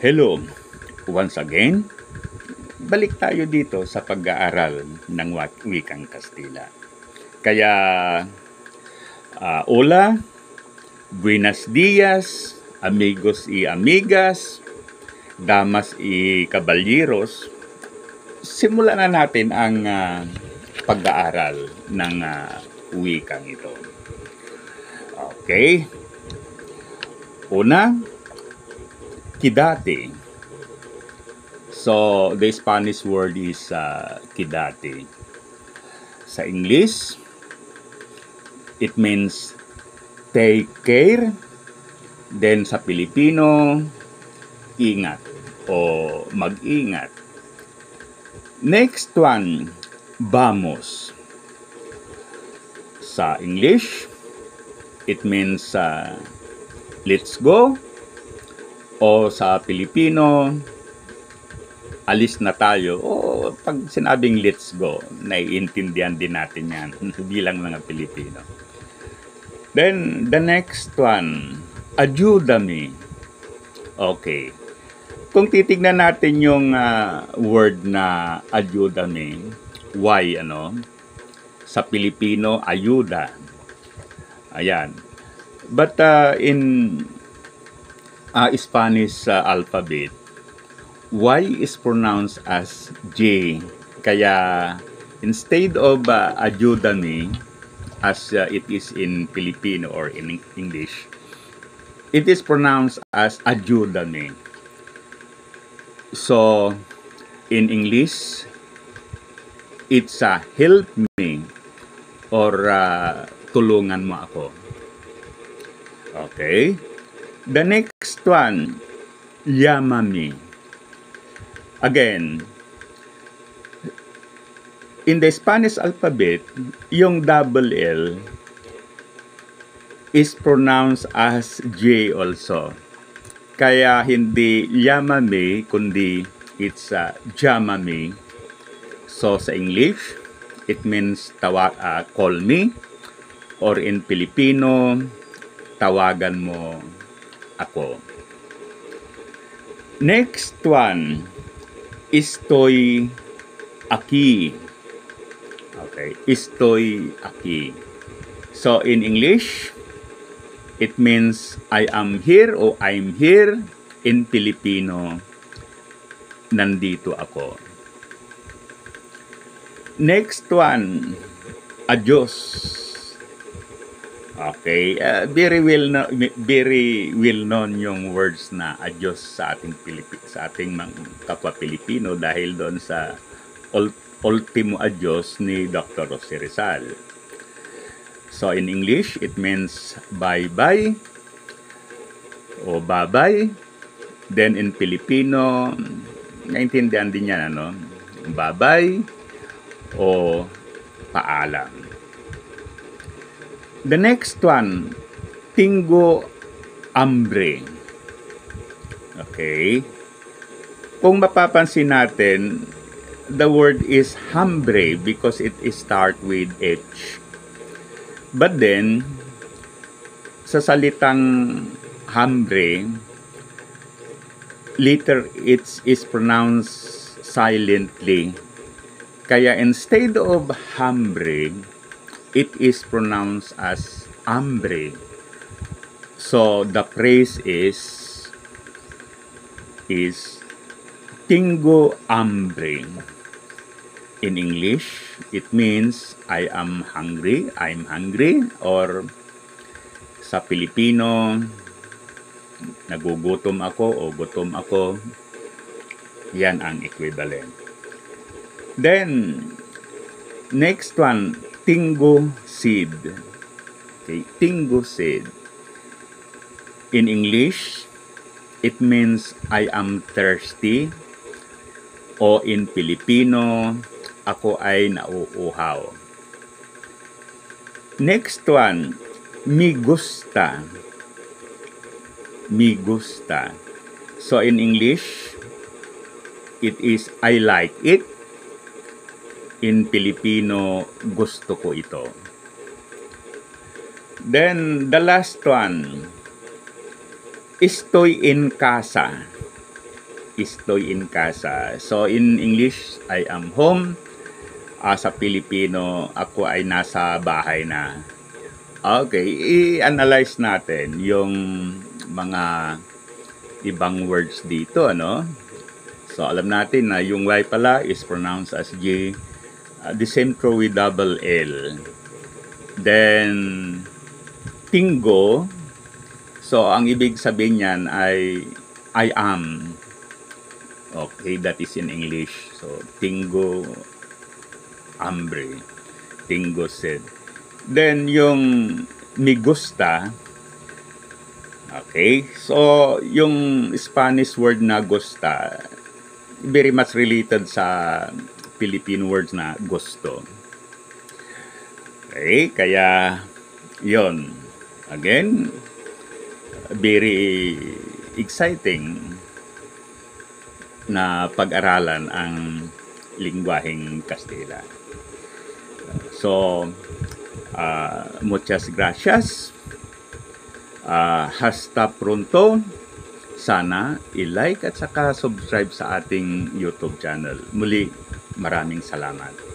Hello, once again, balik tayo dito sa pag-aaral ng wikang Kastila. Kaya, hola, buenos dias, amigos y amigas, damas y caballeros, simulan na natin ang pag-aaral ng wikang ito. Okay. Una, Quédate. So, the Spanish word is quédate. Sa English, it means take care. Then sa Pilipino, ingat o mag-ingat. Next one, vamos. Sa English, it means let's go. O sa Pilipino, alis na tayo. O pag sinabing let's go, naiintindihan din natin yan bilang mga Pilipino. Then, the next one, ayúdame. Okay. Kung titignan natin yung word na ayúdame, why, sa Pilipino, ayuda. Ayan. But in Spanish alphabet, Y is pronounced as J. Kaya instead of ayúdame, as it is in Filipino or in English, it is pronounced as ayúdame. So, in English, it's help me or tulungan mo ako. Okay? The next one, llámame. Again, in the Spanish alphabet, yung double L is pronounced as J also. Kaya hindi llámame, kundi it's llámame. So sa English, it means call me, or in Filipino, tawagan mo ako. Next one, estoy aquí. Okay, estoy aquí. So in English, it means I am here o I'm here. In Filipino, nandito ako. Next one, adios. Okay, very well known yung words na adios sa ating kapwa Pilipino dahil doon sa ultimo adios ni Dr. Jose Rizal. So in English, it means bye-bye o bye-bye. Then in Filipino, naintindihan din yan, bye-bye o paalam. The next one, tengo hambre. Okay. Kung mapapansin natin, the word is hambre because it is start with H. But then, sa salitang hambre, letter H is pronounced silently. Kaya instead of hambre, it is pronounced as hambre. So the phrase is tengo hambre. In English, it means I am hungry, I'm hungry, or sa Pilipino, nagugutom ako o gutom ako. Yan ang equivalent. Then, next one, tengo sed. Okay, tengo sed. In English, it means I am thirsty. O in Filipino, ako ay nauuhaw. Next one, me gusta. Me gusta. So in English, it is I like it. In Filipino, gusto ko ito. Then, the last one, estoy en casa. estoy en casa. So in English, I am home. Sa Pilipino, ako ay nasa bahay na. Okay, i-analyze natin yung mga ibang words dito, ano? So alam natin na yung Y pala is pronounced as J. The same true with double L. Then, tingo. So, ang ibig sabihin niyan ay I am. Okay, that is in English. So, tingo hambre. Tingo sed. Then, yung me gusta. Okay, so yung Spanish word na gusta, very much related sa Philippine words na gusto. Okay, kaya yon. Again, very exciting na pag-aralan ang lingwaheng Kastila. So, muchas gracias. Hasta pronto. Sana i-like at saka subscribe sa ating YouTube channel. Muli, maraming salamat.